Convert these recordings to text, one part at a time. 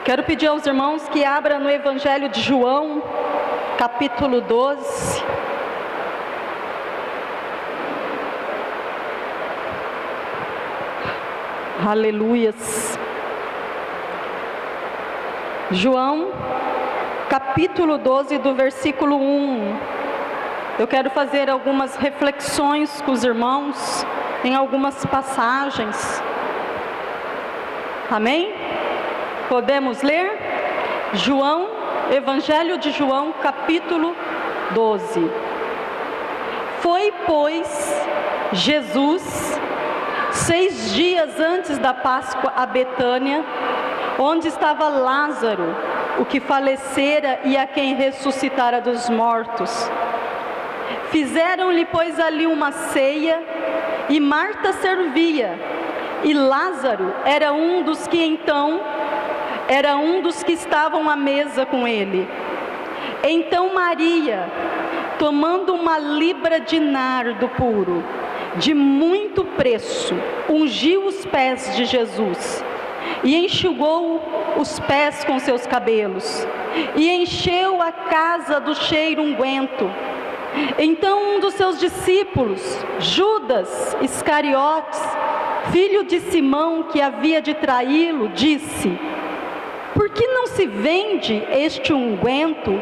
Quero pedir aos irmãos que abram no Evangelho de João, capítulo 12. Aleluias. João, capítulo 12, do versículo 1. Eu quero fazer algumas reflexões com os irmãos em algumas passagens. Amém? Podemos ler? João, Evangelho de João, capítulo 12. Foi, pois, Jesus 6 dias antes da Páscoa a Betânia, onde estava Lázaro, o que falecera e a quem ressuscitara dos mortos. Fizeram-lhe, pois, ali uma ceia, e Marta servia, e Lázaro era um dos que estavam à mesa com ele. Então Maria, tomando uma libra de nardo puro, de muito preço, ungiu os pés de Jesus, e enxugou os pés com seus cabelos, e encheu a casa do cheiro unguento. Então um dos seus discípulos, Judas Iscariotes, filho de Simão, que havia de traí-lo, disse: por que não se vende este unguento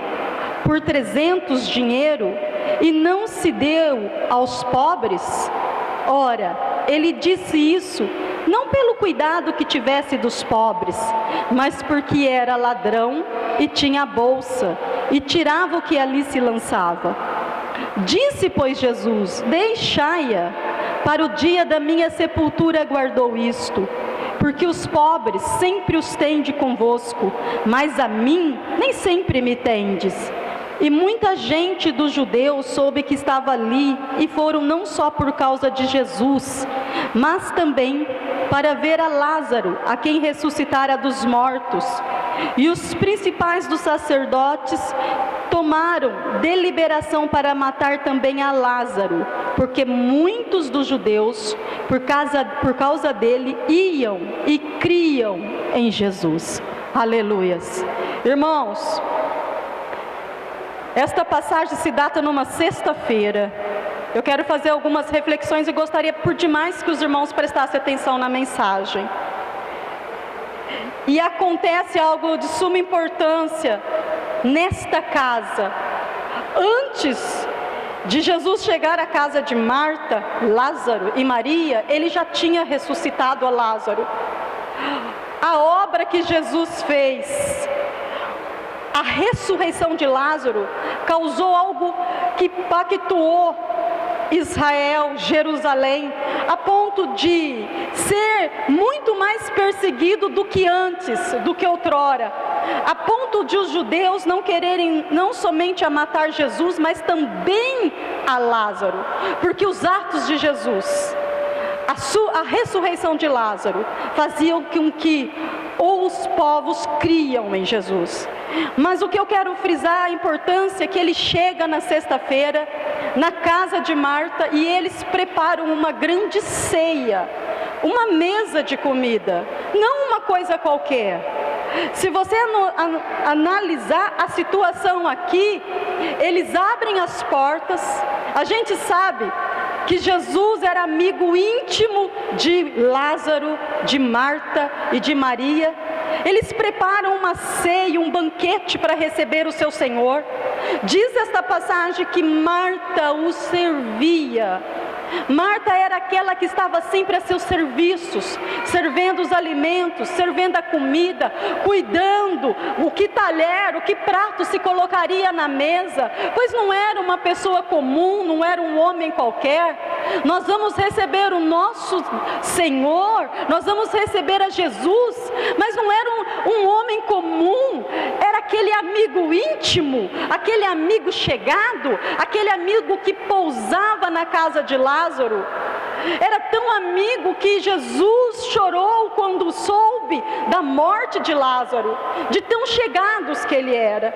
por 300 dinheiro e não se deu aos pobres? Ora, ele disse isso não pelo cuidado que tivesse dos pobres, mas porque era ladrão e tinha a bolsa e tirava o que ali se lançava. Disse, pois, Jesus: deixai-a, para o dia da minha sepultura guardou isto, porque os pobres sempre os tende convosco, mas a mim nem sempre me tendes. E muita gente dos judeus soube que estava ali, e foram não só por causa de Jesus, mas também para ver a Lázaro, a quem ressuscitara dos mortos. E os principais dos sacerdotes tomaram deliberação para matar também a Lázaro, porque muitos dos judeus, por causa dele, iam e criam em Jesus. Aleluias. Irmãos, esta passagem se data numa sexta-feira. Eu quero fazer algumas reflexões e gostaria por demais que os irmãos prestassem atenção na mensagem. E acontece algo de suma importância nesta casa. Antes de Jesus chegar à casa de Marta, Lázaro e Maria, ele já tinha ressuscitado a Lázaro. A obra que Jesus fez, a ressurreição de Lázaro, causou algo que impactou Israel, Jerusalém, a ponto de ser muito mais perseguido do que antes, do que outrora, a ponto de os judeus não quererem não somente a matar Jesus, mas também a Lázaro, porque os atos de Jesus, a ressurreição de Lázaro, faziam com que os povos criam em Jesus. Mas o que eu quero frisar, a importância é que ele chega na sexta-feira, na casa de Marta, e eles preparam uma grande ceia, uma mesa de comida, não uma coisa qualquer. Se você analisar a situação aqui, eles abrem as portas. A gente sabe que Jesus era amigo íntimo de Lázaro, de Marta e de Maria. Eles preparam uma ceia, um banquete para receber o seu Senhor. Diz esta passagem que Marta os servia. Marta era aquela que estava sempre a seus serviços, servindo os alimentos, servindo a comida, cuidando o que talher, o que prato se colocaria na mesa, pois não era uma pessoa comum, não era um homem qualquer. Nós vamos receber o nosso Senhor, nós vamos receber a Jesus, mas não era um homem comum, era aquele amigo íntimo, aquele amigo chegado, aquele amigo que pousava na casa de Lázaro. Era tão amigo que Jesus chorou quando soube da morte de Lázaro, de tão chegados que ele era.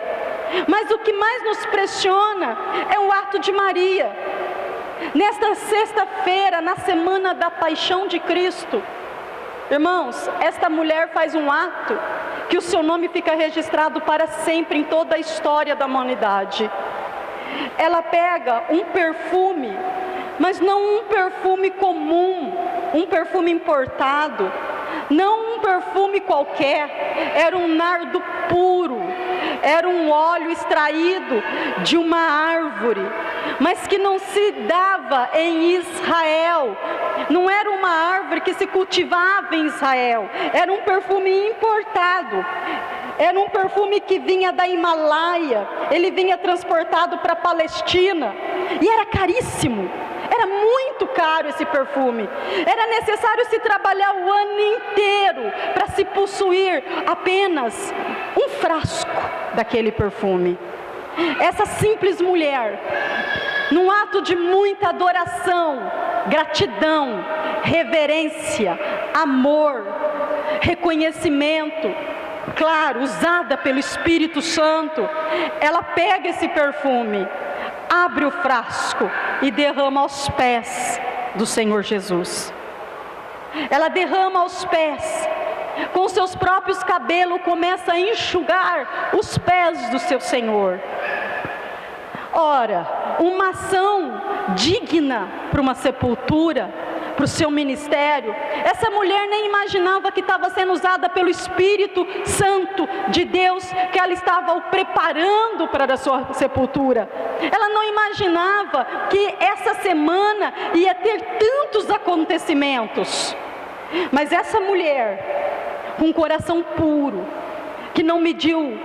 Mas o que mais nos pressiona é o ato de Maria. Nesta sexta-feira, na semana da paixão de Cristo, irmãos, esta mulher faz um ato que o seu nome fica registrado para sempre em toda a história da humanidade. Ela pega um perfume, mas não um perfume comum, um perfume importado, não um perfume qualquer, era um nardo puro, era um óleo extraído de uma árvore, mas que não se dava em Israel, não era uma árvore que se cultivava em Israel, era um perfume importado, era um perfume que vinha da Himalaia, ele vinha transportado para a Palestina, e era caríssimo. Era muito caro esse perfume. Era necessário se trabalhar o ano inteiro para se possuir apenas um frasco daquele perfume. Essa simples mulher, num ato de muita adoração, gratidão, reverência, amor, reconhecimento, claro, usada pelo Espírito Santo, ela pega esse perfume, abre o frasco e derrama aos pés do Senhor Jesus. Ela derrama aos pés, com seus próprios cabelos começa a enxugar os pés do seu Senhor. Ora, uma ação digna para uma sepultura, para o seu ministério. Essa mulher nem imaginava que estava sendo usada pelo Espírito Santo de Deus, que ela estava o preparando para a sua sepultura. Ela não imaginava que essa semana ia ter tantos acontecimentos. Mas essa mulher, com um coração puro, que não mediu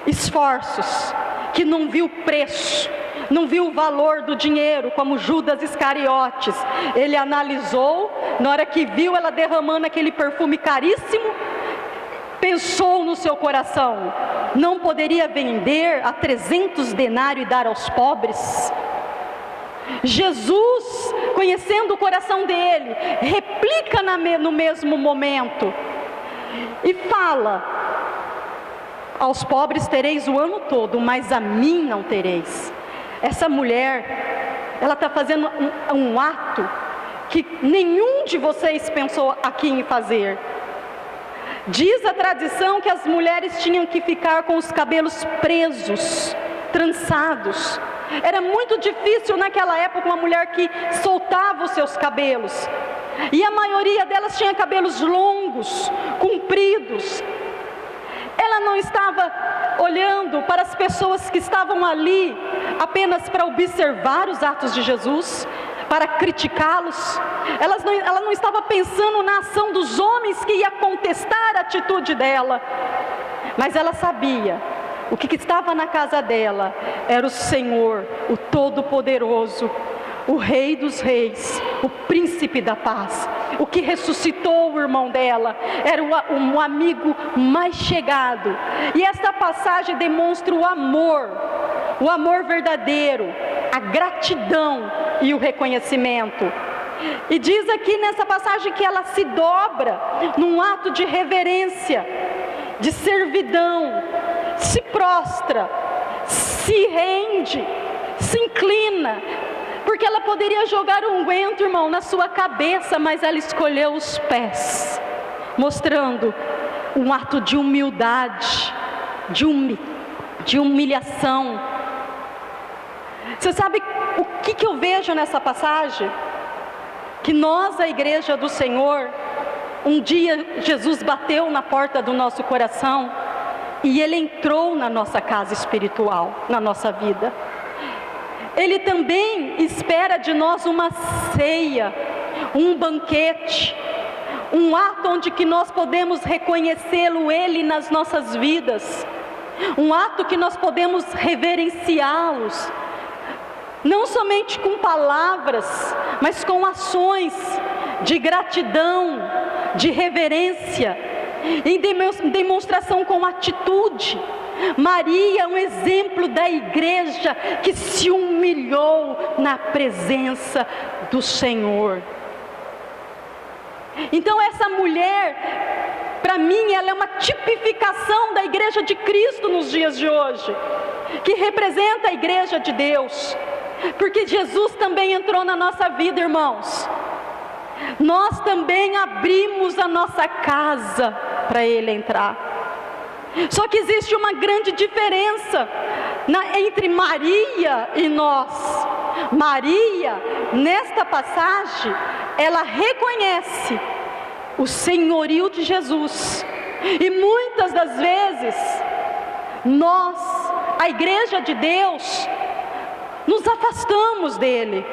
esforços, que não viu preço, não viu o valor do dinheiro, como Judas Iscariotes. Ele analisou, na hora que viu ela derramando aquele perfume caríssimo, pensou no seu coração: não poderia vender a 300 denários e dar aos pobres? Jesus, conhecendo o coração dele, replica no mesmo momento e fala: aos pobres tereis o ano todo, mas a mim não tereis. Essa mulher, ela está fazendo um ato que nenhum de vocês pensou aqui em fazer. Diz a tradição que as mulheres tinham que ficar com os cabelos presos, trançados. Era muito difícil naquela época uma mulher que soltava os seus cabelos. E a maioria delas tinha cabelos longos, compridos. Ela não estava olhando para as pessoas que estavam ali apenas para observar os atos de Jesus, para criticá-los. Ela não estava pensando na ação dos homens que ia contestar a atitude dela, mas ela sabia, o que estava na casa dela era o Senhor, o Todo-Poderoso, o Rei dos Reis, o Príncipe da Paz, o que ressuscitou o irmão dela, era um amigo mais chegado. E esta passagem demonstra o amor verdadeiro, a gratidão e o reconhecimento. E diz aqui nessa passagem que ela se dobra num ato de reverência, de servidão, se prostra, se rende, se inclina, porque ela poderia jogar o unguento, irmão, na sua cabeça, mas ela escolheu os pés, mostrando um ato de humildade, de humilhação. Você sabe o que eu vejo nessa passagem? Que nós, a igreja do Senhor, um dia Jesus bateu na porta do nosso coração e Ele entrou na nossa casa espiritual, na nossa vida. Ele também espera de nós uma ceia, um banquete, um ato onde que nós podemos reconhecê-lo, Ele nas nossas vidas, um ato que nós podemos reverenciá-los, não somente com palavras, mas com ações de gratidão, de reverência, em demonstração com atitude. Maria é um exemplo da igreja que se humilhou na presença do Senhor. Então essa mulher, para mim, ela é uma tipificação da igreja de Cristo nos dias de hoje, que representa a igreja de Deus, porque Jesus também entrou na nossa vida, irmãos. Nós também abrimos a nossa casa para Ele entrar. Só que existe uma grande diferença entre Maria e nós. Maria, nesta passagem, ela reconhece o senhorio de Jesus. E muitas das vezes, nós, a igreja de Deus, nos afastamos dele.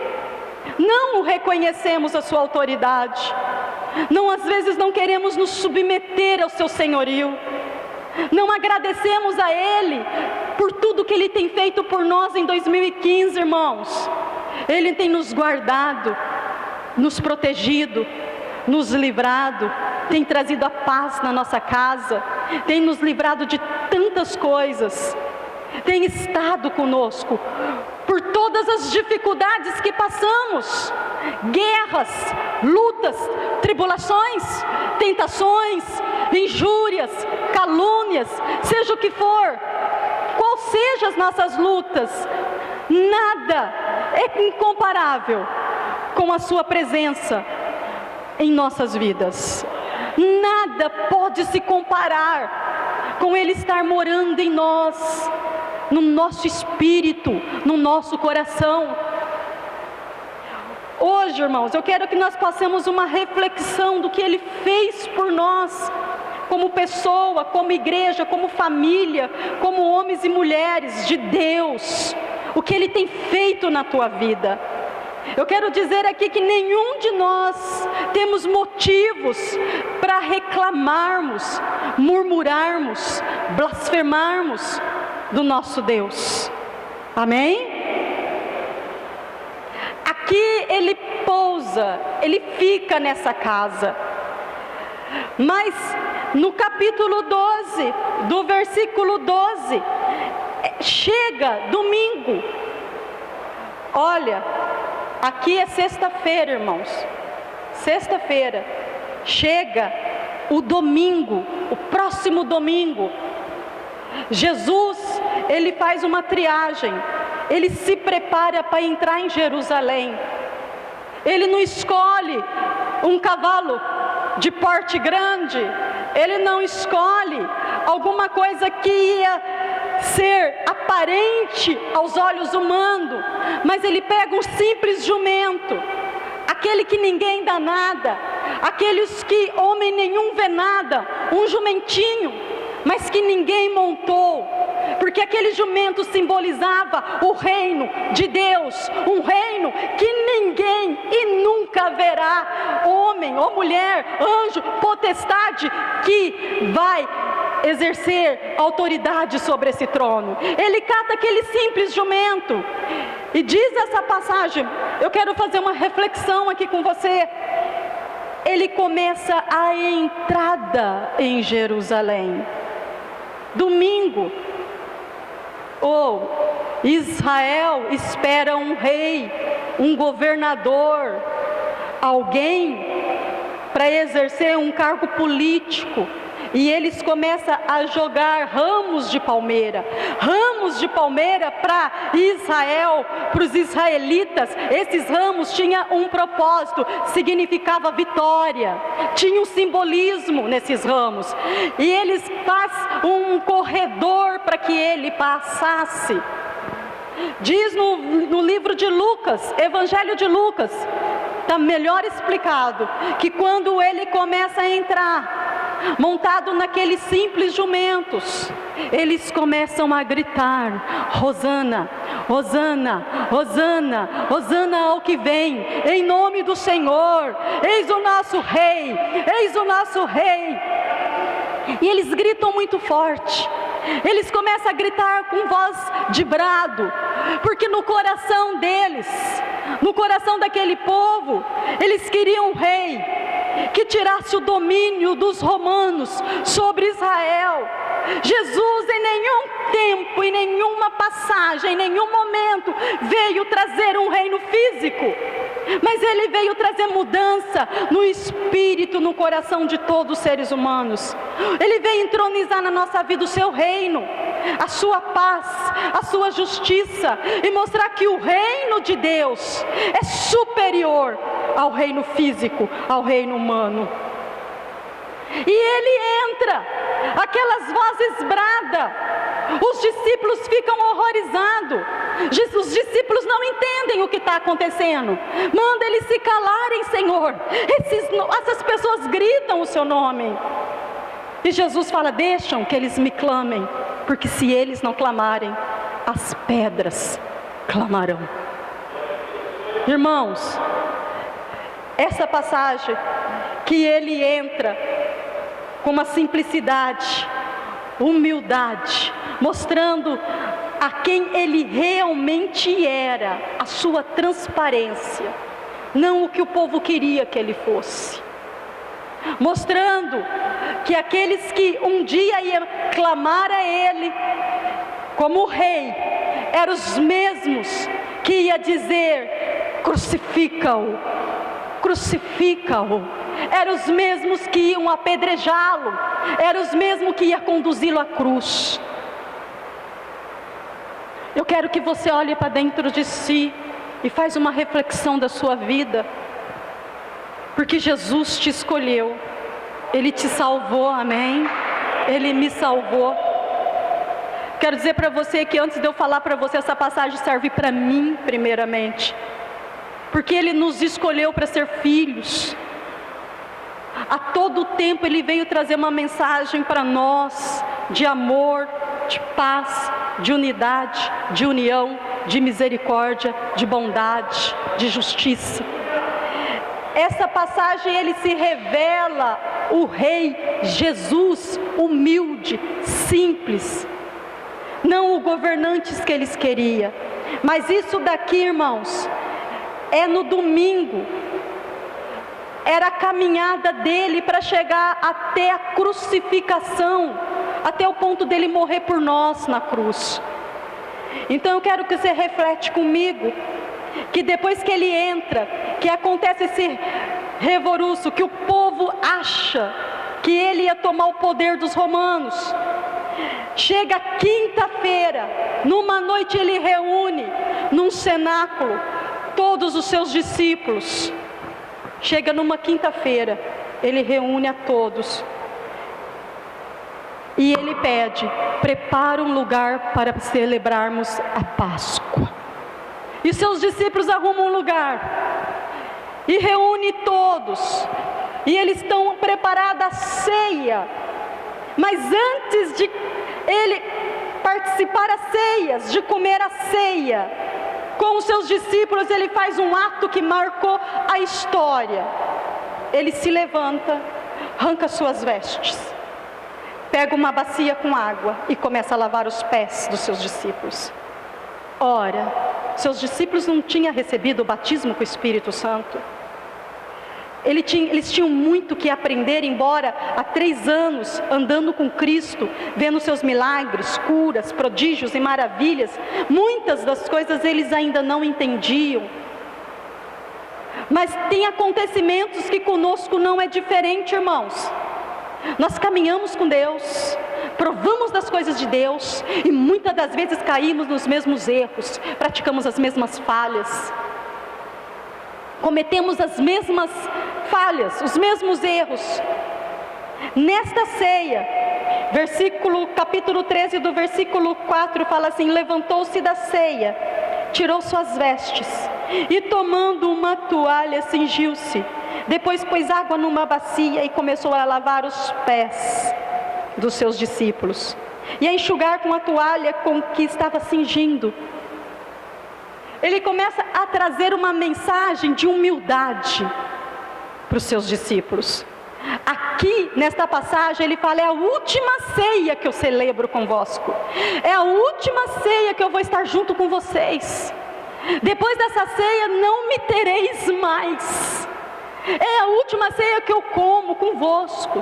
Não reconhecemos a sua autoridade. Não, às vezes não queremos nos submeter ao seu senhorio. Não agradecemos a ele por tudo que ele tem feito por nós em 2015, irmãos. Ele tem nos guardado, nos protegido, nos livrado, tem trazido a paz na nossa casa, tem nos livrado de tantas coisas, tem estado conosco por todas as dificuldades que passamos, guerras, lutas, tribulações, tentações, injúrias, calúnias, seja o que for, qual sejam as nossas lutas, nada é incomparável com a sua presença em nossas vidas. Nada pode se comparar com ele estar morando em nós, no nosso espírito, no nosso coração. Hoje, irmãos, eu quero que nós passemos uma reflexão do que ele fez por nós, como pessoa, como igreja, como família, como homens e mulheres de Deus, o que ele tem feito na tua vida. Eu quero dizer aqui que nenhum de nós temos motivos para reclamarmos, murmurarmos, blasfemarmos do nosso Deus. Amém? Aqui ele pousa, ele fica nessa casa. Mas no capítulo 12, do versículo 12, chega domingo. Olha, aqui é sexta-feira, irmãos. Sexta-feira. Chega o domingo, o próximo domingo. Jesus, ele faz uma triagem. Ele se prepara para entrar em Jerusalém. Ele não escolhe um cavalo de porte grande. Ele não escolhe alguma coisa que ia ser aparente aos olhos humanos, mas ele pega um simples jumento, aquele que ninguém dá nada, aqueles que homem nenhum vê nada, um jumentinho, mas que ninguém montou, porque aquele jumento simbolizava o reino de Deus, um reino que ninguém e nunca verá, homem ou mulher, anjo, potestade, que vai exercer autoridade sobre esse trono. Ele cata aquele simples jumento, e diz essa passagem, eu quero fazer uma reflexão aqui com você. Ele começa a entrada em Jerusalém. Domingo, Israel espera um rei, um governador, alguém para exercer um cargo político. E eles começam a jogar ramos de palmeira para Israel, para os israelitas. Esses ramos tinham um propósito, significava vitória, tinha um simbolismo nesses ramos. E eles fazem um corredor para que ele passasse. Diz no livro de Lucas, Evangelho de Lucas, está melhor explicado, que quando ele começa a entrar, montado naqueles simples jumentos, eles começam a gritar: Hosana, Hosana, Hosana, Hosana ao que vem, em nome do Senhor, eis o nosso rei, eis o nosso rei. E eles gritam muito forte, eles começam a gritar com voz de brado, porque no coração deles, no coração daquele povo, eles queriam um rei que tirasse o domínio dos romanos sobre Israel. Jesus em nenhum tempo, em nenhuma passagem, em nenhum momento veio trazer um reino físico, mas ele veio trazer mudança no espírito, no coração de todos os seres humanos. Ele veio entronizar na nossa vida o seu reino, a sua paz, a sua justiça, e mostrar que o reino de Deus é superior ao reino físico, ao reino humano. E ele entra aquelas vozes bradam, os discípulos ficam horrorizados, os discípulos não entendem o que está acontecendo. Manda eles se calarem, Senhor, essas pessoas gritam o seu nome. E Jesus fala: deixam que eles me clamem, porque se eles não clamarem, as pedras clamarão. Irmãos, essa passagem que ele entra com uma simplicidade, humildade, mostrando a quem ele realmente era, a sua transparência, não o que o povo queria que ele fosse, mostrando que aqueles que um dia iam clamar a ele como rei, eram os mesmos que ia dizer: crucifica-o, crucifica-o. Eram os mesmos que iam apedrejá-lo, eram os mesmos que iam conduzi-lo à cruz. Eu quero que você olhe para dentro de si e faz uma reflexão da sua vida, porque Jesus te escolheu, Ele te salvou, amém? Ele me salvou. Quero dizer para você que antes de eu falar para você, essa passagem serve para mim primeiramente, porque Ele nos escolheu para ser filhos. A todo tempo Ele veio trazer uma mensagem para nós, de amor, de paz, de unidade, de união, de misericórdia, de bondade, de justiça. Essa passagem Ele se revela o Rei Jesus, humilde, simples, não o governante que eles queriam. Mas isso daqui, irmãos, é no domingo, era a caminhada dele para chegar até a crucificação, até o ponto dele morrer por nós na cruz. Então eu quero que você reflete comigo, que depois que ele entra, que acontece esse revoluço, que o povo acha que ele ia tomar o poder dos romanos. Chega quinta-feira, numa noite ele reúne num cenáculo todos os seus discípulos. Chega numa quinta-feira, ele reúne a todos e ele pede: prepara um lugar para celebrarmos a Páscoa. E seus discípulos arrumam um lugar e reúne todos, e eles estão preparados a ceia. Mas antes de ele participar das ceias, de comer a ceia com os seus discípulos, ele faz um ato que marcou a história. Ele se levanta, arranca suas vestes, pega uma bacia com água e começa a lavar os pés dos seus discípulos. Ora, seus discípulos não tinham recebido o batismo com o Espírito Santo. Eles tinham muito que aprender, embora há 3 anos andando com Cristo, vendo seus milagres, curas, prodígios e maravilhas, muitas das coisas eles ainda não entendiam. Mas tem acontecimentos que conosco não é diferente, irmãos. Nós caminhamos com Deus, provamos das coisas de Deus, e muitas das vezes caímos nos mesmos erros, praticamos as mesmas falhas, cometemos as mesmas falhas, os mesmos erros. Nesta ceia, capítulo 13 do versículo 4 fala assim: levantou-se da ceia, tirou suas vestes e tomando uma toalha cingiu-se, depois pôs água numa bacia e começou a lavar os pés dos seus discípulos e a enxugar com a toalha com que estava cingindo. Ele começa a trazer uma mensagem de humildade para os seus discípulos. Aqui, nesta passagem, ele fala: é a última ceia que eu celebro convosco. É a última ceia que eu vou estar junto com vocês. Depois dessa ceia, não me tereis mais. É a última ceia que eu como convosco.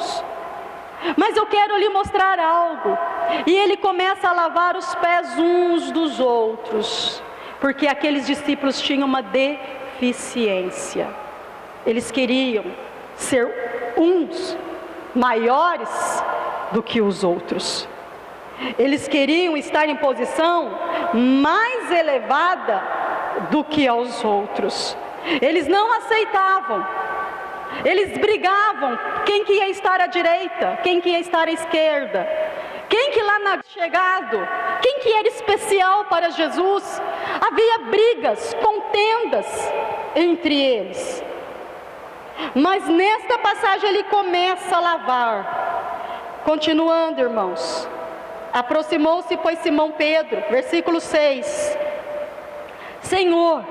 Mas eu quero lhe mostrar algo. E ele começa a lavar os pés uns dos outros, porque aqueles discípulos tinham uma deficiência. Eles queriam ser uns maiores do que os outros. Eles queriam estar em posição mais elevada do que aos outros. Eles não aceitavam Eles brigavam, quem que ia estar à direita, quem que ia estar à esquerda, quem que lá na chegado, quem que era especial para Jesus. Havia brigas, contendas entre eles. Mas nesta passagem ele começa a lavar. Continuando, irmãos. Aproximou-se, pois, Simão Pedro, versículo 6. Senhor,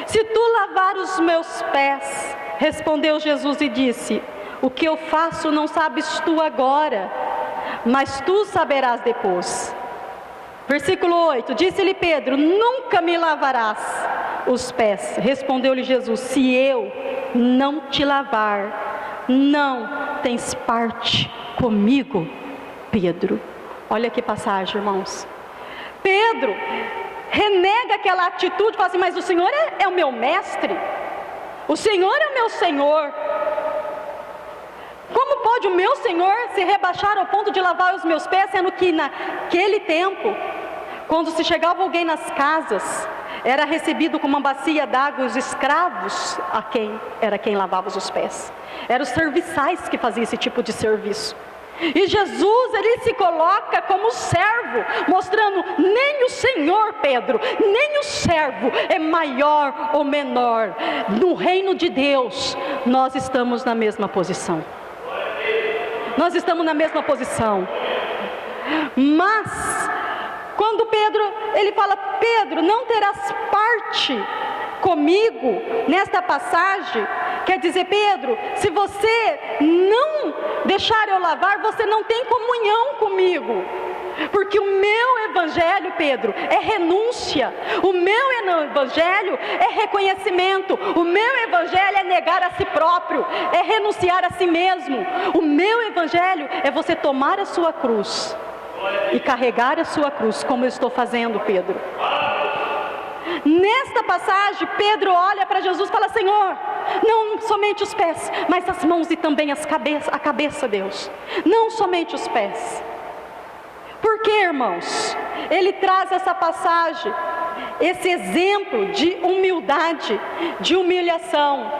se tu lavar os meus pés, respondeu Jesus e disse: o que eu faço não sabes tu agora, mas tu saberás depois. Versículo 8, disse-lhe Pedro: nunca me lavarás os pés. Respondeu-lhe Jesus: se eu não te lavar, não tens parte comigo, Pedro. Olha que passagem, irmãos. Pedro renega aquela atitude, fala assim: mas o Senhor é o meu mestre, o Senhor é o meu Senhor. Como pode o meu Senhor se rebaixar ao ponto de lavar os meus pés, sendo que naquele tempo, quando se chegava alguém nas casas, era recebido com uma bacia d'água, os escravos quem lavava os pés. Eram os serviçais que faziam esse tipo de serviço. E Jesus, ele se coloca como servo, mostrando: nem o Senhor, Pedro, nem o servo é maior ou menor. No reino de Deus, nós estamos na mesma posição. Nós estamos na mesma posição. Mas quando Pedro, ele fala: Pedro, não terás parte comigo nesta passagem, quer dizer, Pedro, se você não deixar eu lavar, você não tem comunhão comigo. Porque o meu evangelho, Pedro, é renúncia. O meu evangelho é reconhecimento. O meu evangelho é negar a si próprio, é renunciar a si mesmo. O meu evangelho é você tomar a sua cruz e carregar a sua cruz, como eu estou fazendo, Pedro. Nesta passagem, Pedro olha para Jesus e fala: Senhor, não somente os pés, mas as mãos e também a cabeça, Deus. Não somente os pés. Por que, irmãos? Ele traz essa passagem, esse exemplo de humildade, de humilhação.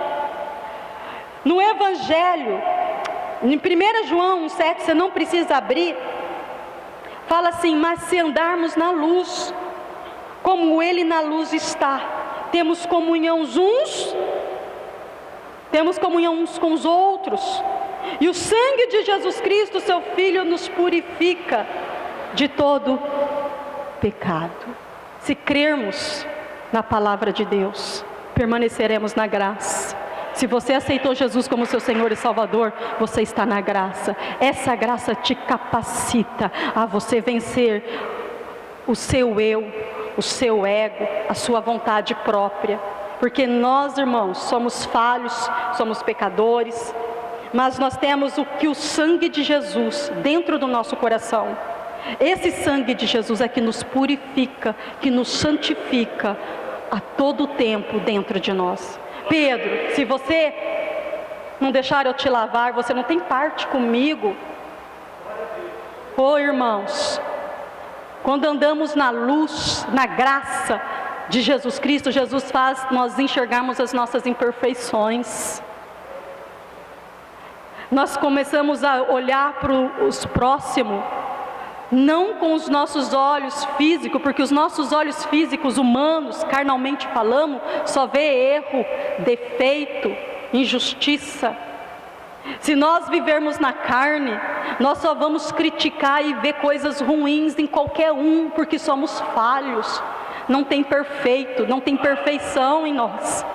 No Evangelho, em 1 João 1,7, você não precisa abrir, fala assim: mas se andarmos na luz, como Ele na luz está, temos comunhão uns com os outros, e o sangue de Jesus Cristo, seu Filho, nos purifica de todo pecado. Se crermos na palavra de Deus, permaneceremos na graça. Se você aceitou Jesus como seu Senhor e Salvador, você está na graça. Essa graça te capacita a você vencer o seu eu, o seu ego, a sua vontade própria. Porque nós, irmãos, somos falhos, somos pecadores, mas nós temos o sangue de Jesus dentro do nosso coração. Esse sangue de Jesus é que nos purifica, que nos santifica a todo tempo dentro de nós. Pedro, se você não deixar eu te lavar, você não tem parte comigo. Irmãos, quando andamos na luz, na graça de Jesus Cristo, Jesus faz nós enxergarmos as nossas imperfeições. Nós começamos a olhar para os próximos, não com os nossos olhos físicos, porque os nossos olhos físicos, humanos, carnalmente falamos, só vê erro, defeito, injustiça. Se nós vivermos na carne, nós só vamos criticar e ver coisas ruins em qualquer um, porque somos falhos. Não tem perfeito, não tem perfeição em nós.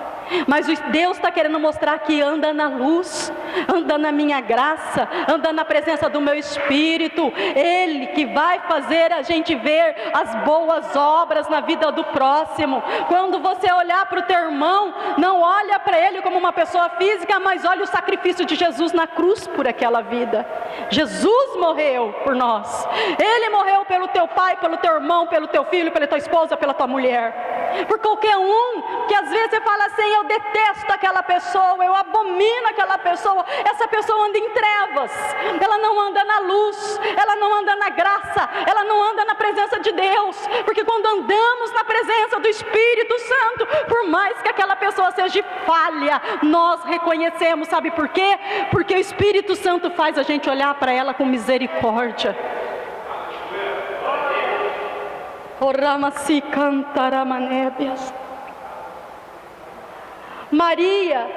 Mas Deus está querendo mostrar que anda na luz, anda na minha graça, anda na presença do meu Espírito. Ele que vai fazer a gente ver as boas obras na vida do próximo. Quando você olhar para o teu irmão, não olha para ele como uma pessoa física, mas olha o sacrifício de Jesus na cruz por aquela vida. Jesus morreu por nós. Ele morreu pelo teu pai, pelo teu irmão, pelo teu filho, pela tua esposa, pela tua mulher. Por qualquer um que às vezes você fala assim: eu detesto aquela pessoa, eu abomino aquela pessoa. Essa pessoa anda em trevas, ela não anda na luz, ela não anda na graça, ela não anda na presença de Deus. Porque quando andamos na presença do Espírito Santo, por mais que aquela pessoa seja falha, nós reconhecemos. Sabe por quê? Porque o Espírito Santo faz a gente olhar para ela com misericórdia. Maria,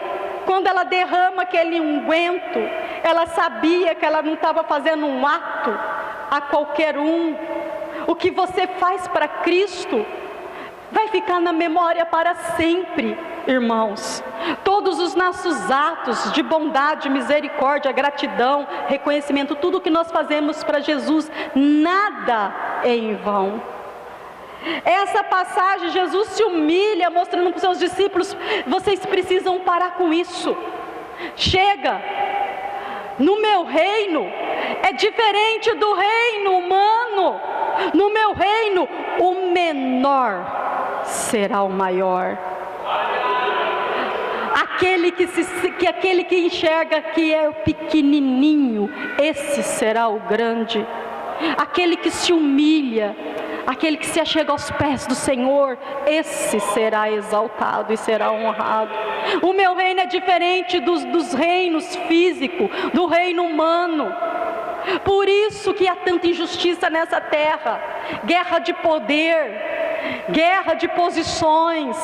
quando ela derrama aquele unguento, ela sabia que ela não estava fazendo um ato a qualquer um. O que você faz para Cristo vai ficar na memória para sempre, irmãos. Todos os nossos atos de bondade, misericórdia, gratidão, reconhecimento, tudo que nós fazemos para Jesus, nada é em vão. Essa passagem, Jesus se humilha, mostrando para os seus discípulos: vocês precisam parar com isso. Chega, no meu reino é diferente do reino humano. No meu reino, o menor será o maior. Aquele que enxerga que é o pequenininho, esse será o grande. Aquele que se humilha, aquele que se achega aos pés do Senhor, esse será exaltado e será honrado. O meu reino é diferente dos reinos físicos, do reino humano. Por isso que há tanta injustiça nessa terra, guerra de poder, guerra de posições.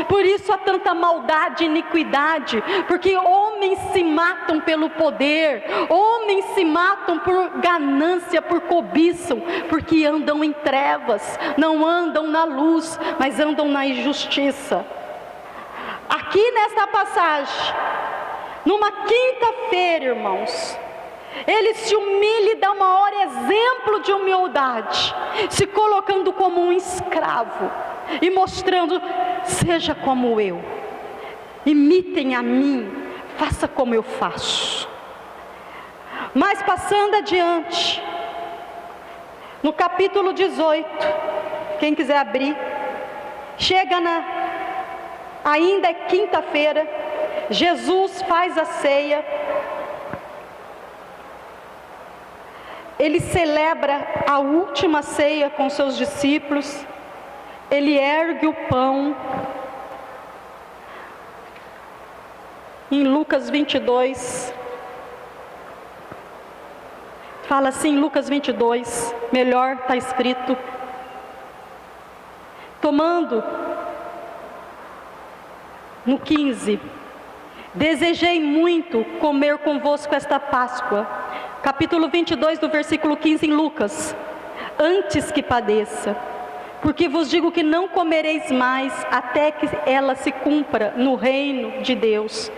Por isso há tanta maldade e iniquidade, porque homens se matam pelo poder, homens se matam por ganância, por cobiça, porque andam em trevas, não andam na luz, mas andam na injustiça. Aqui nesta passagem, numa quinta-feira, irmãos, ele se humilha e dá o maior exemplo de humildade, se colocando como um escravo e mostrando: seja como eu, imitem a mim, faça como eu faço. Mas passando adiante, no capítulo 18, quem quiser abrir, chega ainda é quinta-feira, Jesus faz a ceia. Ele celebra a última ceia com seus discípulos. Ele ergue o pão. Em Lucas 22, fala assim, Lucas 22, melhor está escrito: tomando, no 15, desejei muito comer convosco esta Páscoa. Capítulo 22, do versículo 15 em Lucas: antes que padeça, porque vos digo que não comereis mais, até que ela se cumpra no reino de Deus.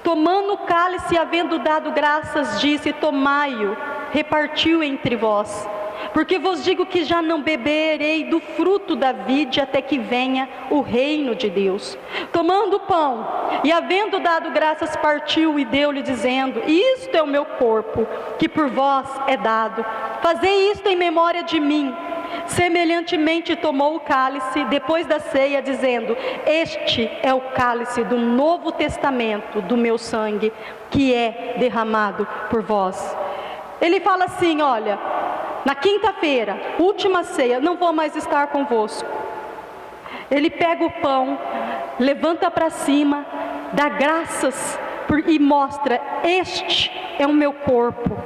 Tomando o cálice, havendo dado graças, disse: tomai-o, repartiu entre vós. Porque vos digo que já não beberei do fruto da vide, até que venha o reino de Deus. Tomando o pão, e havendo dado graças, partiu e deu-lhe, dizendo: isto é o meu corpo, que por vós é dado. Fazei isto em memória de mim. Semelhantemente tomou o cálice depois da ceia, dizendo: este é o cálice do novo testamento do meu sangue, que é derramado por vós. Ele fala assim: olha, na quinta-feira, última ceia, não vou mais estar convosco. Ele pega o pão, levanta para cima, dá graças e mostra: este é o meu corpo,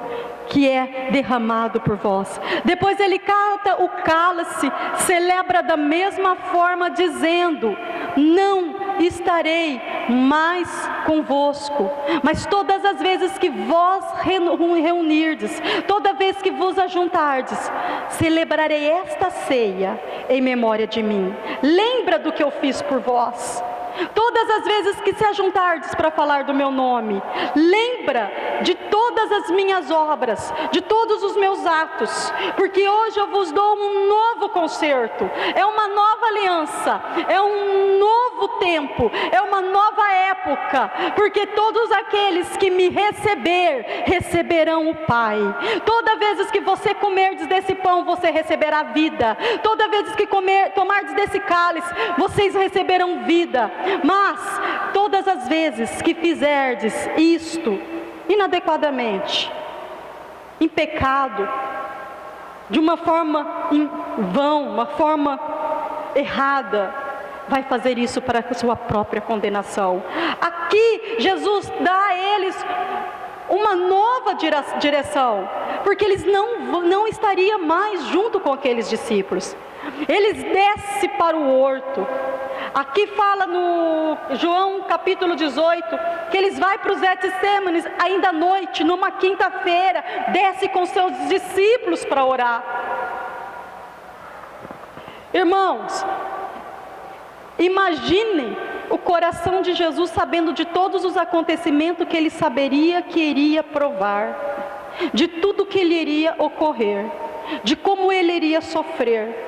que é derramado por vós. Depois ele cata o cálice, celebra da mesma forma, dizendo: não estarei mais convosco, mas todas as vezes que vós reunirdes, toda vez que vos ajuntardes, celebrarei esta ceia em memória de mim. Lembra do que eu fiz por vós. Todas as vezes que se ajuntardes para falar do meu nome, lembra de todas todas as minhas obras, de todos os meus atos, porque hoje eu vos dou um novo concerto, é uma nova aliança, é um novo tempo, é uma nova época, porque todos aqueles que me receberão o Pai. Toda vez que você comerdes desse pão, você receberá vida. Toda vez que tomardes desse cálice, vocês receberão vida. Mas todas as vezes que fizerdes isto inadequadamente, em pecado, de uma forma em vão, uma forma errada, vai fazer isso para a sua própria condenação. Aqui Jesus dá a eles uma nova direção, porque eles não estariam mais junto com aqueles discípulos. Eles descem para o horto. Aqui fala no João capítulo 18, que eles vão para os Getsêmanes ainda à noite, numa quinta-feira, desce com seus discípulos para orar. Irmãos, imaginem o coração de Jesus sabendo de todos os acontecimentos que ele saberia que iria provar, de tudo que lhe iria ocorrer, de como ele iria sofrer.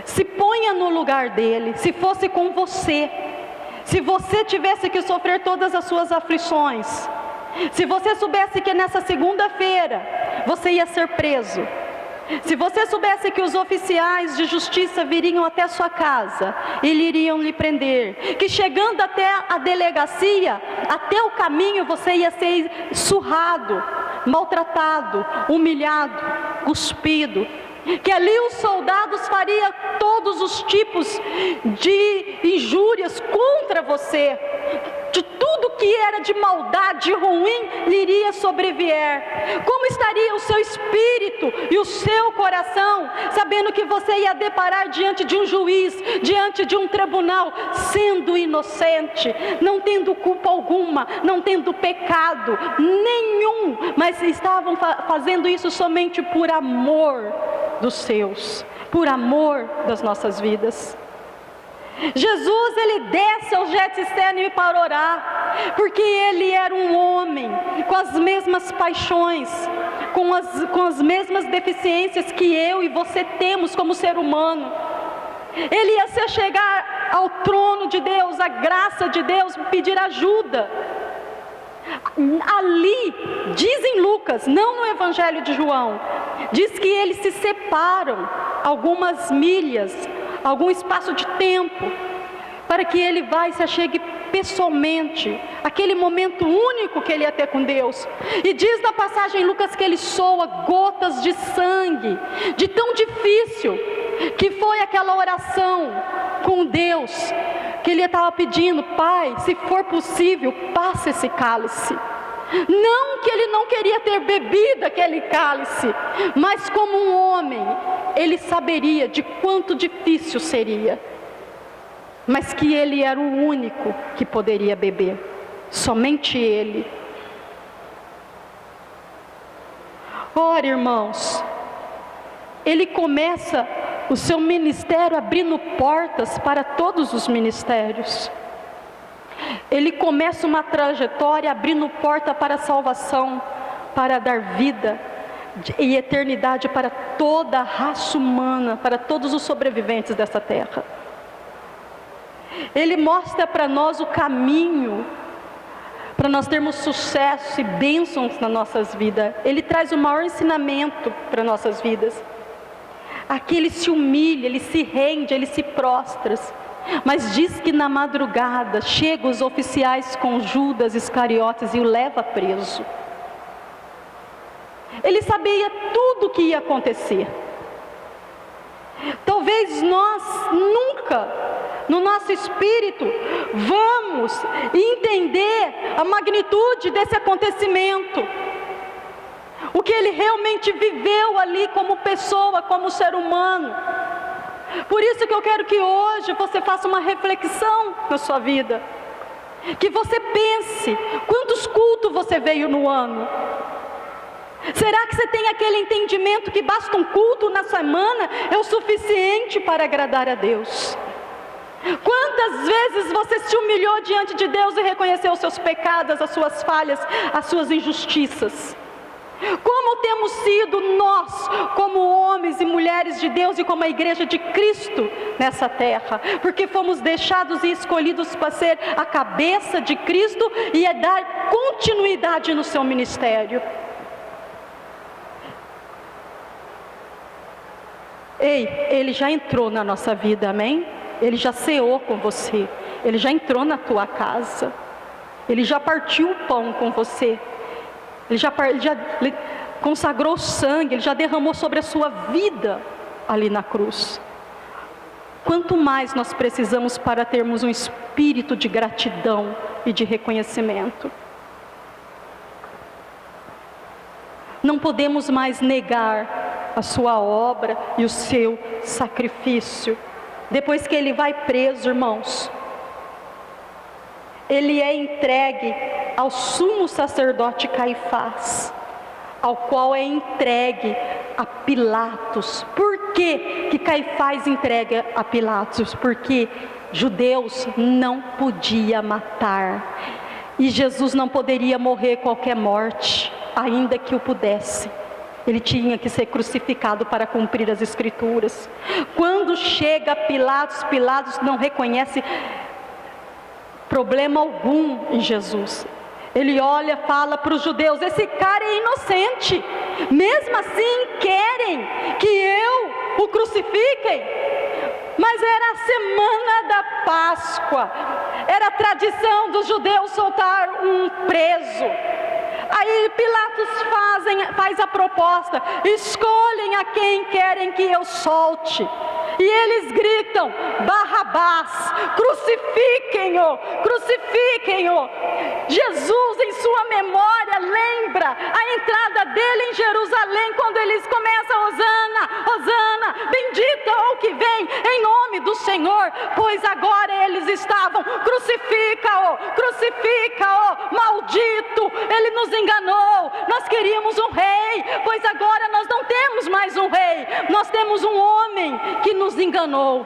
Se ponha no lugar dele, se fosse com você, se você tivesse que sofrer todas as suas aflições, se você soubesse que nessa segunda-feira você ia ser preso, se você soubesse que os oficiais de justiça viriam até a sua casa e iriam lhe prender, que chegando até a delegacia, até o caminho você ia ser surrado, maltratado, humilhado, cuspido, que ali os soldados fariam todos os tipos de injúrias contra você, de tudo que era de maldade, de ruim, lhe iria sobrevier. Como estaria o seu espírito e o seu coração, sabendo que você ia deparar diante de um juiz, diante de um tribunal, sendo inocente, não tendo culpa alguma, não tendo pecado nenhum, mas estavam fazendo isso somente por amor dos seus, por amor das nossas vidas. Jesus, ele desce ao Getsêmanes para orar, porque ele era um homem com as mesmas paixões, com as mesmas deficiências que eu e você temos como ser humano. Ele ia se chegar ao trono de Deus, à graça de Deus, pedir ajuda. Ali, diz em Lucas, não no Evangelho de João, diz que eles se separam algumas milhas, algum espaço de tempo, para que ele vai e se achegue pessoalmente, aquele momento único que ele ia ter com Deus. E diz na passagem em Lucas que ele soa gotas de sangue, de tão difícil que foi aquela oração com Deus, que ele estava pedindo: Pai, se for possível, passa esse cálice. Não que ele não queria ter bebido aquele cálice, mas como um homem, ele saberia de quanto difícil seria, mas que ele era o único que poderia beber, somente ele. Ora, irmãos, ele começa o seu ministério abrindo portas para todos os ministérios. Ele começa uma trajetória abrindo porta para a salvação, para dar vida e eternidade para toda a raça humana, para todos os sobreviventes dessa terra. Ele mostra para nós o caminho, para nós termos sucesso e bênçãos nas nossas vidas. Ele traz o maior ensinamento para nossas vidas. Aqui ele se humilha, ele se rende, ele se prostra. Mas diz que na madrugada chegam os oficiais com Judas Iscariotes e o leva preso. Ele sabia tudo o que ia acontecer. Talvez nós nunca, no nosso espírito, vamos entender a magnitude desse acontecimento, o que ele realmente viveu ali como pessoa, como ser humano. Por isso que eu quero que hoje você faça uma reflexão na sua vida, que você pense, quantos cultos você veio no ano? Será que você tem aquele entendimento que basta um culto na semana é o suficiente para agradar a Deus? Quantas vezes você se humilhou diante de Deus e reconheceu os seus pecados, as suas falhas, as suas injustiças? Como temos sido nós, como homens e mulheres de Deus e como a igreja de Cristo nessa terra, porque fomos deixados e escolhidos para ser a cabeça de Cristo e a dar continuidade no seu ministério. Ei, Ele já entrou na nossa vida, amém? Ele já ceou com você, Ele já entrou na tua casa, Ele já partiu o pão com você, Ele já consagrou sangue, Ele já derramou sobre a sua vida ali na cruz. Quanto mais nós precisamos para termos um espírito de gratidão e de reconhecimento. Não podemos mais negar a sua obra e o seu sacrifício. Depois que ele vai preso, irmãos, ele é entregue ao sumo sacerdote Caifás, ao qual é entregue a Pilatos. Por que Caifás entrega a Pilatos? Porque judeus não podia matar, e Jesus não poderia morrer qualquer morte, ainda que o pudesse. Ele tinha que ser crucificado para cumprir as Escrituras. Quando chega Pilatos, Pilatos não reconhece problema algum em Jesus. Ele olha, fala para os judeus: esse cara é inocente, mesmo assim querem que eu o crucifiquem. Mas era a semana da Páscoa, era a tradição dos judeus soltar um preso. Aí Pilatos faz a proposta: escolhem a quem querem que eu solte. E eles gritam: Barrabás, crucifiquem-o, crucifiquem-o. Jesus, em sua memória, lembra a entrada dele em Jerusalém, quando eles começam: Hosana, Hosana, bendito é o que vem em nome do Senhor. Pois agora eles estavam: crucifica-o, crucifica-o, maldito, ele nos enganou. Nós queríamos um rei, pois agora nós não temos mais um rei, nós temos um homem que nos enganou.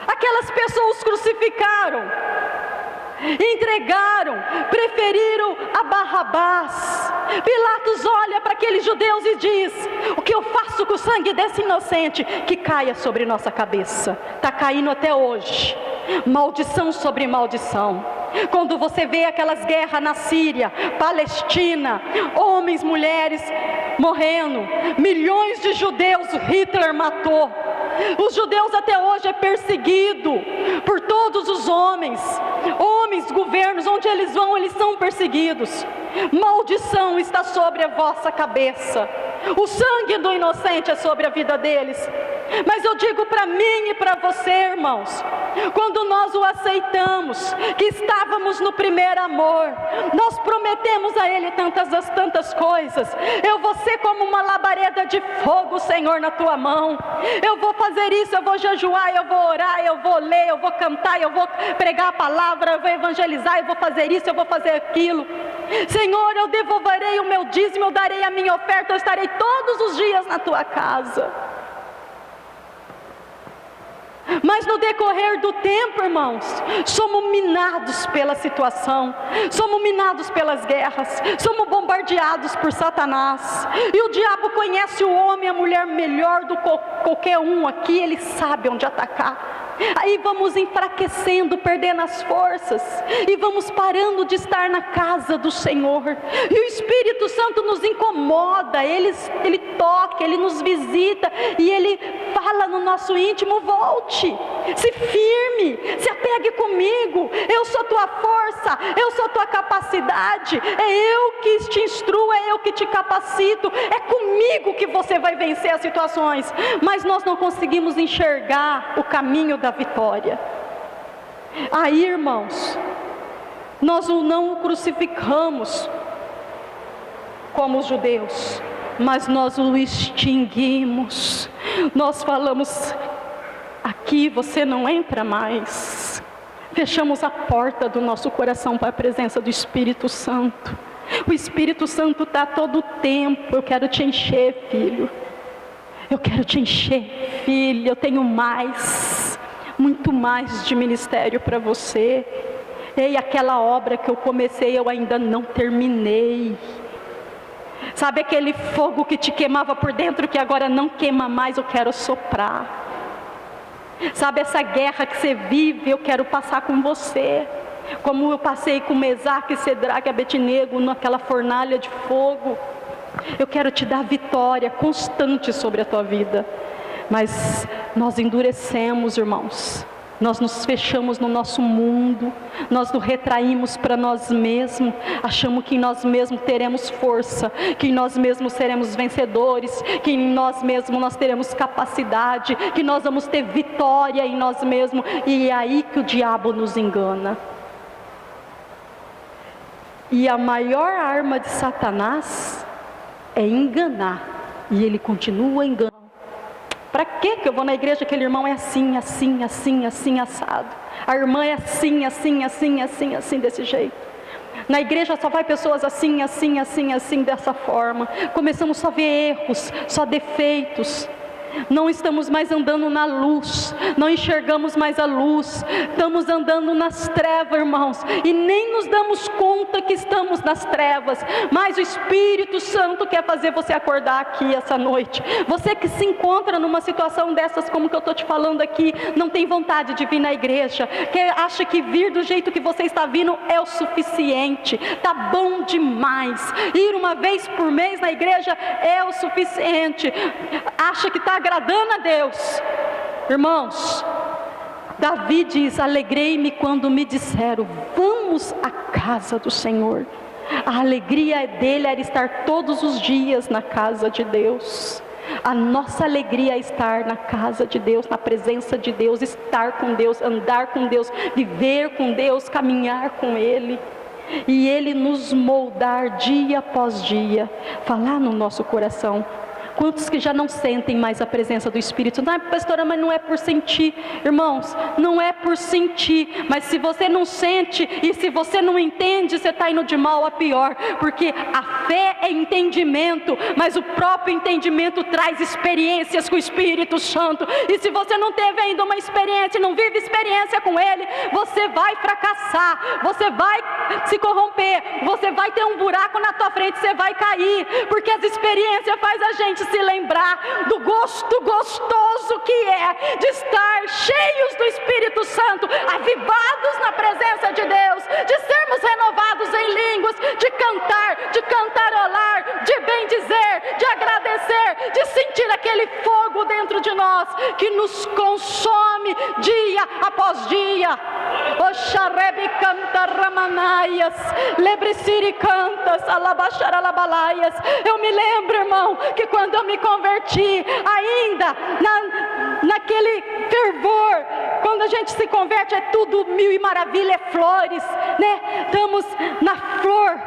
Aquelas pessoas crucificaram, entregaram, preferiram a Barrabás. Pilatos olha para aqueles judeus e diz: o que eu faço com o sangue desse inocente? Que caia sobre nossa cabeça. Está caindo até hoje, maldição sobre maldição. Quando você vê aquelas guerras na Síria, Palestina, homens, mulheres morrendo, milhões de judeus Hitler matou. Os judeus até hoje é perseguido por todos os homens, governos, onde eles vão, eles são perseguidos. Maldição está sobre a vossa cabeça. O sangue do inocente é sobre a vida deles. Mas eu digo para mim e para você, irmãos, quando nós o aceitamos, que estávamos no primeiro amor, nós prometemos a Ele tantas coisas. Eu vou ser como uma labareda de fogo, Senhor, na tua mão. Eu vou fazer isso, eu vou jejuar, eu vou orar, eu vou ler, eu vou cantar, eu vou pregar a palavra, eu vou evangelizar, eu vou fazer isso, eu vou fazer aquilo. Senhor, eu devolverei o meu dízimo, eu darei a minha oferta, eu estarei todos os dias na tua casa. Mas no decorrer do tempo, irmãos, somos minados pela situação, somos minados pelas guerras, somos bombardeados por Satanás. E o diabo conhece o homem e a mulher melhor do que qualquer um aqui, ele sabe onde atacar. Aí vamos enfraquecendo, perdendo as forças, e vamos parando de estar na casa do Senhor. E o Espírito Santo nos incomoda, Ele toca, Ele nos visita, e Ele fala no nosso íntimo: volte, se firme, se apegue comigo, eu sou tua força, eu sou tua capacidade, é eu que te instruo, é eu que te capacito, é comigo que você vai vencer as situações. Mas nós não conseguimos enxergar o caminho da vitória. Aí, irmãos, nós não o crucificamos como os judeus, mas nós o extinguimos. Nós falamos: aqui você não entra mais. Fechamos a porta do nosso coração para a presença do Espírito Santo. O Espírito Santo está todo o tempo: eu quero te encher, filho, eu quero te encher, filha, eu tenho mais, muito mais de ministério para você. Ei, aquela obra que eu comecei, eu ainda não terminei. Sabe aquele fogo que te queimava por dentro, que agora não queima mais, eu quero soprar. Sabe essa guerra que você vive, eu quero passar com você. Como eu passei com Mesaque, Cedraque e Abednego naquela fornalha de fogo. Eu quero te dar vitória constante sobre a tua vida. Mas nós endurecemos, irmãos. Nós nos fechamos no nosso mundo, nós nos retraímos para nós mesmos, achamos que em nós mesmos teremos força, que em nós mesmos seremos vencedores, que em nós mesmos nós teremos capacidade, que nós vamos ter vitória em nós mesmos, e é aí que o diabo nos engana. E a maior arma de Satanás é enganar, e ele continua enganando. Para que eu vou na igreja? Aquele irmão é assim, assim, assim, assim, assado. A irmã é assim, assim, assim, assim, assim, desse jeito. Na igreja só vai pessoas assim, assim, assim, assim, dessa forma. Começamos só a ver erros, só defeitos. Não estamos mais andando na luz, não enxergamos mais a luz, estamos andando nas trevas, irmãos, e nem nos damos conta que estamos nas trevas, mas o Espírito Santo quer fazer você acordar aqui essa noite. Você que se encontra numa situação dessas como que eu estou te falando aqui, não tem vontade de vir na igreja, que acha que vir do jeito que você está vindo é o suficiente, tá bom demais, ir uma vez por mês na igreja é o suficiente, acha que está agradando a Deus. Irmãos, Davi diz: alegrei-me quando me disseram, vamos à casa do Senhor. A alegria dele era estar todos os dias na casa de Deus. A nossa alegria é estar na casa de Deus, na presença de Deus, estar com Deus, andar com Deus, viver com Deus, caminhar com Ele, e Ele nos moldar dia após dia, falar no nosso coração. Quantos que já não sentem mais a presença do Espírito? Não, pastora, mas não é por sentir. Irmãos, não é por sentir. Mas se você não sente e se você não entende, você está indo de mal a pior. Porque a fé é entendimento, mas o próprio entendimento traz experiências com o Espírito Santo. E se você não teve ainda uma experiência, não vive experiência com Ele, você vai fracassar, você vai se corromper, você vai ter um buraco na tua frente, você vai cair. Porque as experiências fazem a gente se lembrar do gosto gostoso que é de estar cheios do Espírito Santo, avivados na presença de Deus, de sermos renovados em línguas, de cantarolar, de bendizer, de agradecer, de sentir aquele fogo dentro de nós que nos consome dia após dia. Oxarebe canta ramanaias, lebreciri cantas, alabaxaralabalaias. Eu me lembro, irmão, que quando eu me converti, ainda naquele fervor, quando a gente se converte é tudo mil e maravilha, é flores, né? Estamos na flor,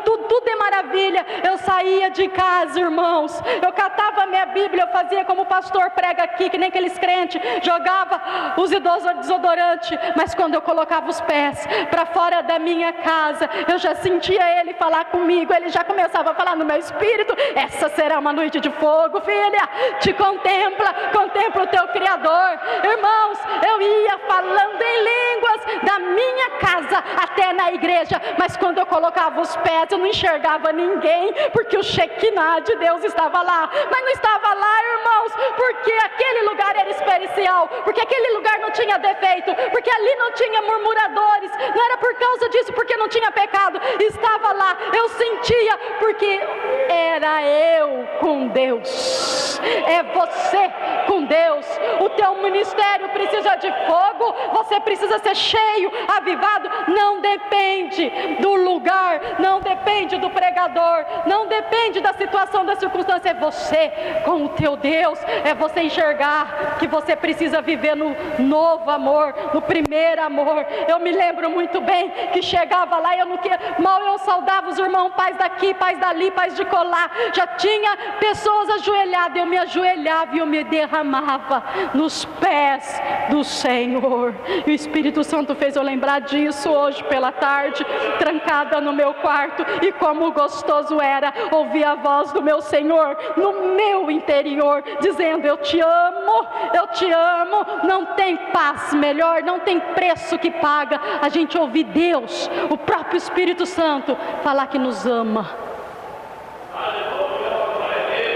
tudo é maravilha. Eu saía de casa, irmãos, eu catava a minha Bíblia, eu fazia como o pastor prega aqui, que nem aqueles crentes, jogava os idosos desodorante, mas quando eu colocava os pés para fora da minha casa, eu já sentia Ele falar comigo, Ele já começava a falar no meu espírito: essa será uma noite de fogo, filha, te contempla o teu Criador. Irmãos, eu ia falando em línguas da minha casa até na igreja, mas quando eu colocava os pés eu não enxergava ninguém, porque o Shekinah de Deus estava lá, mas não estava lá, irmãos, porque aquele lugar era especial, porque aquele lugar não tinha defeito, porque ali não tinha murmuradores, não era por causa disso, porque não tinha pecado, estava lá, eu sentia, porque era eu com Deus, é você com Deus. O teu ministério precisa de fogo, você precisa ser cheio, avivado. Não depende do lugar, não depende do pregador, não depende da situação, da circunstância, é você com o teu Deus, é você enxergar que você precisa viver no novo amor, no primeiro amor. Eu me lembro muito bem que chegava lá e mal eu saudava os irmãos, pais daqui, pais dali, pais de colar, já tinha pessoas ajoelhadas, eu me ajoelhava e eu me derramava nos pés do Senhor. E o Espírito Santo fez eu lembrar disso hoje pela tarde, trancada no meu quarto, e como gostoso era ouvir a voz do meu Senhor no meu interior, dizendo: eu te amo, não tem paz melhor, não tem preço que paga a gente ouvir Deus, o próprio Espírito Santo, falar que nos ama.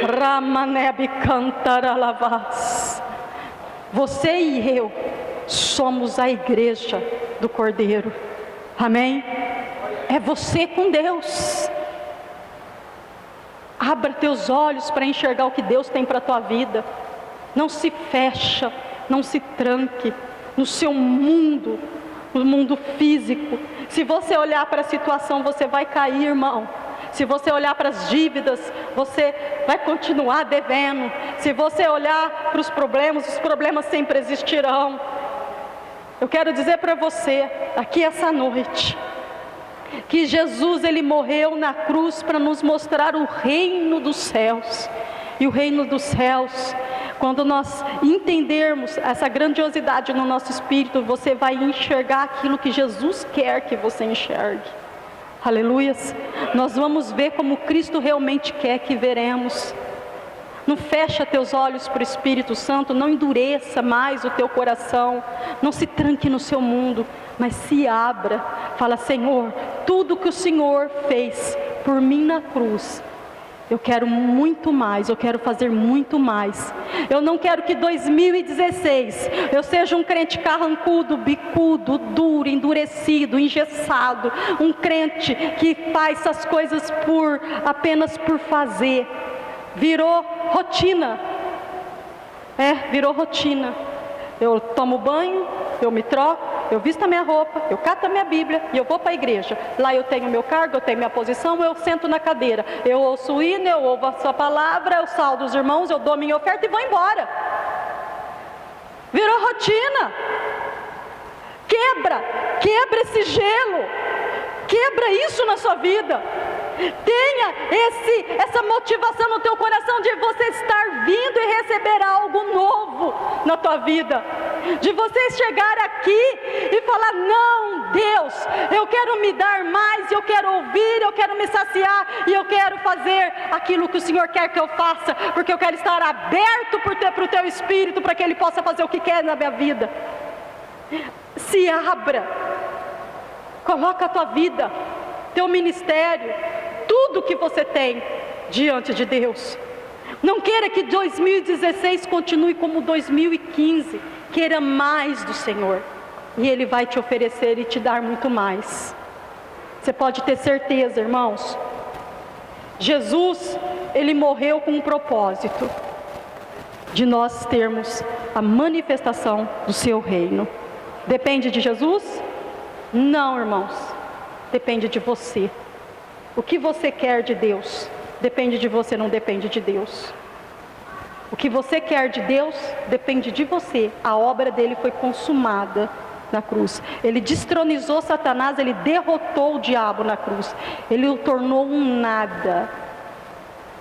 Ramanebe cantaralabás. Você e eu somos a igreja do Cordeiro. Amém? É você com Deus. Abra teus olhos para enxergar o que Deus tem para a tua vida. Não se fecha, não se tranque no seu mundo, no mundo físico. Se você olhar para a situação, você vai cair, irmão. Se você olhar para as dívidas, você vai continuar devendo. Se você olhar para os problemas sempre existirão. Eu quero dizer para você, aqui essa noite, que Jesus, Ele morreu na cruz para nos mostrar o reino dos céus. E o reino dos céus, quando nós entendermos essa grandiosidade no nosso espírito, você vai enxergar aquilo que Jesus quer que você enxergue. Aleluias. Nós vamos ver como Cristo realmente quer que veremos. Não fecha teus olhos para o Espírito Santo, não endureça mais o teu coração, não se tranque no seu mundo, mas se abra. Fala: Senhor, tudo que o Senhor fez por mim na cruz, eu quero muito mais, eu quero fazer muito mais. Eu não quero que 2016 eu seja um crente carrancudo, bicudo, duro, endurecido, engessado. Um crente que faz essas coisas apenas por fazer. Virou rotina. Virou rotina. Eu tomo banho, eu me troco, eu visto a minha roupa, eu cato a minha Bíblia e eu vou para a igreja. Lá eu tenho meu cargo, eu tenho minha posição, eu sento na cadeira. Eu ouço o hino, eu ouvo a sua palavra, eu saldo os irmãos, eu dou minha oferta e vou embora. Virou rotina. Quebra esse gelo. Quebra isso na sua vida. Tenha essa motivação no teu coração de você estar vindo e receber algo novo na tua vida. De você chegar aqui e falar: não, Deus, eu quero me dar mais, eu quero ouvir, eu quero me saciar e eu quero fazer aquilo que o Senhor quer que eu faça, porque eu quero estar aberto para o teu Espírito, para que Ele possa fazer o que quer na minha vida. Se abra, coloca a tua vida, teu ministério, tudo que você tem diante de Deus. Não queira que 2016 continue como 2015. Queira mais do Senhor, e Ele vai te oferecer e te dar muito mais. Você pode ter certeza, irmãos. Jesus, Ele morreu com um propósito, de nós termos a manifestação do seu reino. Depende de Jesus? Não, irmãos. Depende de você. O que você quer de Deus depende de você, não depende de Deus. O que você quer de Deus depende de você. A obra dele foi consumada na cruz. Ele destronizou Satanás, ele derrotou o diabo na cruz. Ele o tornou um nada.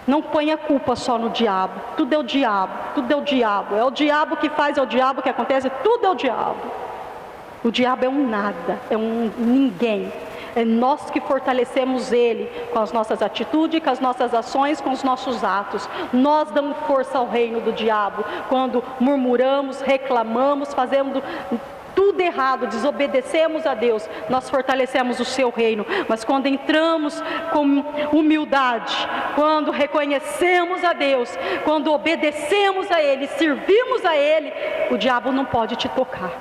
Não ponha a culpa só no diabo. Tudo é o diabo, tudo é o diabo. É o diabo que faz, é o diabo que acontece, tudo é o diabo. O diabo é um nada, é um ninguém. É nós que fortalecemos ele com as nossas atitudes, com as nossas ações, com os nossos atos. Nós damos força ao reino do diabo quando murmuramos, reclamamos, fazemos tudo errado, desobedecemos a Deus. Nós fortalecemos o seu reino. Mas quando entramos com humildade, quando reconhecemos a Deus, quando obedecemos a Ele, servimos a Ele, o diabo não pode te tocar.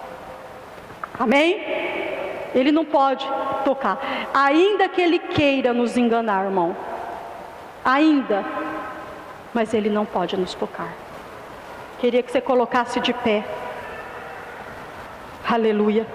Amém? Ele não pode tocar, ainda que ele queira nos enganar, irmão, ainda, mas ele não pode nos tocar. Queria que você colocasse de pé. Aleluia.